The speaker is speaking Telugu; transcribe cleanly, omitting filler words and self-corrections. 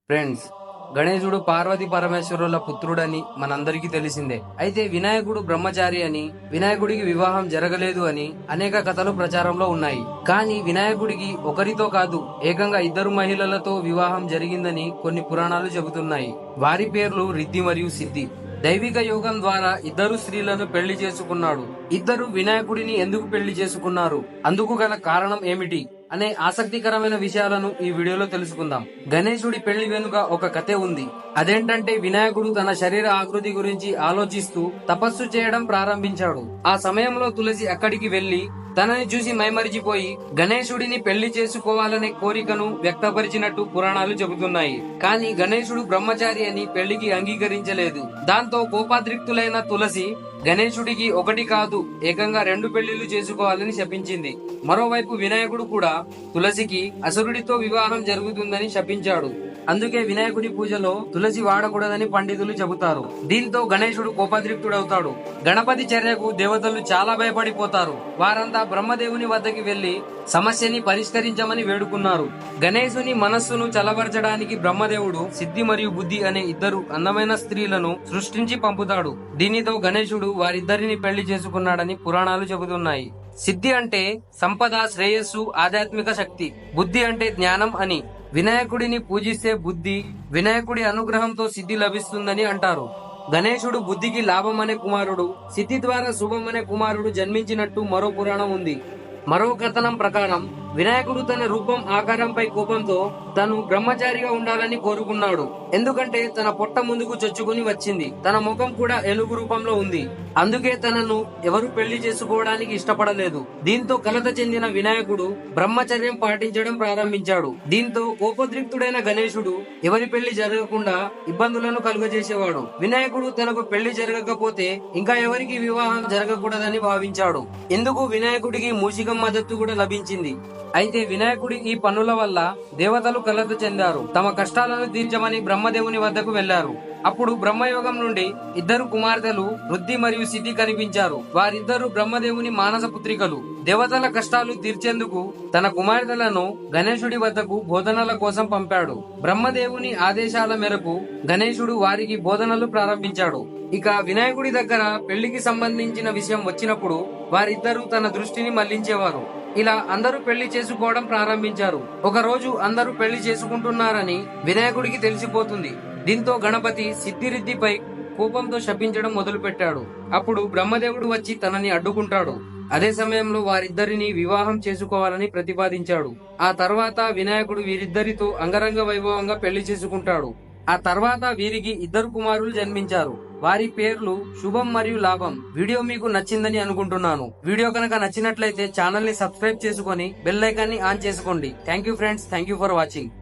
ఫ్రెండ్స్, గణేశుడు పార్వతి పరమేశ్వరుల పుత్రుడని మనందరికీ తెలిసిందే. అయితే వినాయకుడు బ్రహ్మచారి అని, వినాయకుడికి వివాహం జరగలేదు అని అనేక కథలు ప్రచారంలో ఉన్నాయి. కానీ వినాయకుడికి ఒకరితో కాదు, ఏకంగా ఇద్దరు మహిళలతో వివాహం జరిగిందని కొన్ని పురాణాలు చెబుతున్నాయి. వారి పేర్లు రిద్ధి మరియు సిద్ధి. దైవిక యోగం ద్వారా ఇద్దరు స్త్రీలను పెళ్లి చేసుకున్నాడు. ఇద్దరు వినాయకుడిని ఎందుకు పెళ్లి చేసుకున్నారు, అందుకు గల కారణం ఏమిటి అనే ఆసక్తికరమైన విషయాలను ఈ వీడియోలో తెలుసుకుందాం. గణేశుడి పెళ్లి వెనుక ఒక కథే ఉంది. అదేంటంటే వినాయకుడు తన శరీర ఆకృతి గురించి ఆలోచిస్తూ తపస్సు చేయడం ప్రారంభించాడు. ఆ సమయంలో తులసి అక్కడికి వెళ్లి తనని చూసి మైమరిచిపోయి గణేశుడిని పెళ్లి చేసుకోవాలనే కోరికను వ్యక్తపరిచినట్టు పురాణాలు చెబుతున్నాయి. కానీ గణేశుడు బ్రహ్మచారి అని పెళ్లికి అంగీకరించలేదు. దాంతో కోపాద్రిక్తులైన తులసి గణేశుడికి ఒకటి కాదు, ఏకంగా 2 పెళ్లిళ్లు చేసుకోవాలని శపించింది. మరోవైపు వినాయకుడు కూడా తులసికి అసురుడితో వివాహం జరుగుతుందని శపించాడు. అందుకే వినాయకుడి పూజలో తులసి వాడకూడదని పండితులు చెబుతారు. దీంతో గణేశుడు కోపద్రిక్తుడవుతాడు. గణపతి చర్యకు దేవతలు చాలా భయపడిపోతారు. వారంతా బ్రహ్మదేవుని వద్దకి వెళ్లి సమస్యని పరిష్కరించమని వేడుకున్నారు. గణేశుని మనస్సును చలబరచడానికి బ్రహ్మదేవుడు సిద్ధి మరియు బుద్ధి అనే ఇద్దరు అందమైన స్త్రీలను సృష్టించి పంపుతాడు. దీనితో గణేశుడు వారిద్దరిని పెళ్లి చేసుకున్నాడని పురాణాలు చెబుతున్నాయి. సిద్ధి అంటే సంపద, శ్రేయస్సు, ఆధ్యాత్మిక శక్తి. బుద్ధి అంటే జ్ఞానం అని. వినాయకుడిని పూజిస్తే బుద్ధి, వినాయకుడి అనుగ్రహంతో సిద్ధి లభిస్తుందని అంటారు. గణేశుడు బుద్ధికి లాభం అనే కుమారుడు, సిద్ధి ద్వారా శుభం అనే కుమారుడు జన్మించినట్టు మరో పురాణం ఉంది. మరో కథనం ప్రకారం వినాయకుడు తన రూపం, ఆకారంపై కోపంతో తను బ్రహ్మచారిగా ఉండాలని కోరుకున్నాడు. ఎందుకంటే తన పొట్ట ముందుకు చొచ్చుకుని వచ్చింది, తన ముఖం కూడా ఏనుగు రూపంలో ఉంది. అందుకే తనను ఎవరు పెళ్లి చేసుకోవడానికి ఇష్టపడలేదు. దీంతో కలత చెందిన వినాయకుడు బ్రహ్మచర్యం పాటించడం ప్రారంభించాడు. దీంతో కోపోద్రిక్తుడైన గణేశుడు ఎవరి పెళ్లి జరగకుండా ఇబ్బందులను కలుగజేసేవాడు. వినాయకుడు తనకు పెళ్లి జరగకపోతే ఇంకా ఎవరికి వివాహం జరగకూడదని భావించాడు. ఎందుకు వినాయకుడికి మూషికం మద్దతు కూడా లభించింది. అయితే వినాయకుడి ఈ పనుల వల్ల దేవతలు కలత చెందారు. తమ కష్టాలను తీర్చమని బ్రహ్మదేవుని వద్దకు వెళ్లారు. అప్పుడు బ్రహ్మయోగం నుండి ఇద్దరు కుమార్తెలు రుద్ధి మరియు సిద్ధి కనిపించారు. వారిద్దరు బ్రహ్మదేవుని మానస పుత్రికలు. దేవతల కష్టాలు తీర్చేందుకు తన కుమార్తెలను గణేశుడి వద్దకు బోధనల కోసం పంపాడు. బ్రహ్మదేవుని ఆదేశాల మేరకు గణేశుడు వారికి బోధనలు ప్రారంభించాడు. ఇక వినాయకుడి దగ్గర పెళ్లికి సంబంధించిన విషయం వచ్చినప్పుడు వారిద్దరూ తన దృష్టిని మళ్లించేవారు. ఇలా అందరూ పెళ్లి చేసుకోవడం ప్రారంభించారు. ఒక రోజు అందరూ పెళ్లి చేసుకుంటున్నారని వినాయకుడికి తెలిసిపోతుంది. దీంతో గణపతి సిద్ధిరిద్ధిపై కోపంతో శపించడం మొదలుపెట్టాడు. అప్పుడు బ్రహ్మదేవుడు వచ్చి తనని అడ్డుకుంటాడు. అదే సమయంలో వారిద్దరిని వివాహం చేసుకోవాలని ప్రతిపాదించాడు. ఆ తర్వాత వినాయకుడు వీరిద్దరితో అంగరంగ వైభవంగా పెళ్లి చేసుకుంటాడు. ఆ తర్వాత వీరికి ఇద్దరు కుమారులు జన్మించారు. వారి పేర్లు శుభం మరియు లాభం. వీడియో మీకు నచ్చిందని అనుకుంటున్నాను. వీడియో కనుక నచ్చినట్లయితే ఛానల్ ని సబ్స్క్రైబ్ చేసుకొని బెల్ ఐకాన్ ని ఆన్ చేసుకోండి. Thank you friends, thank you for watching.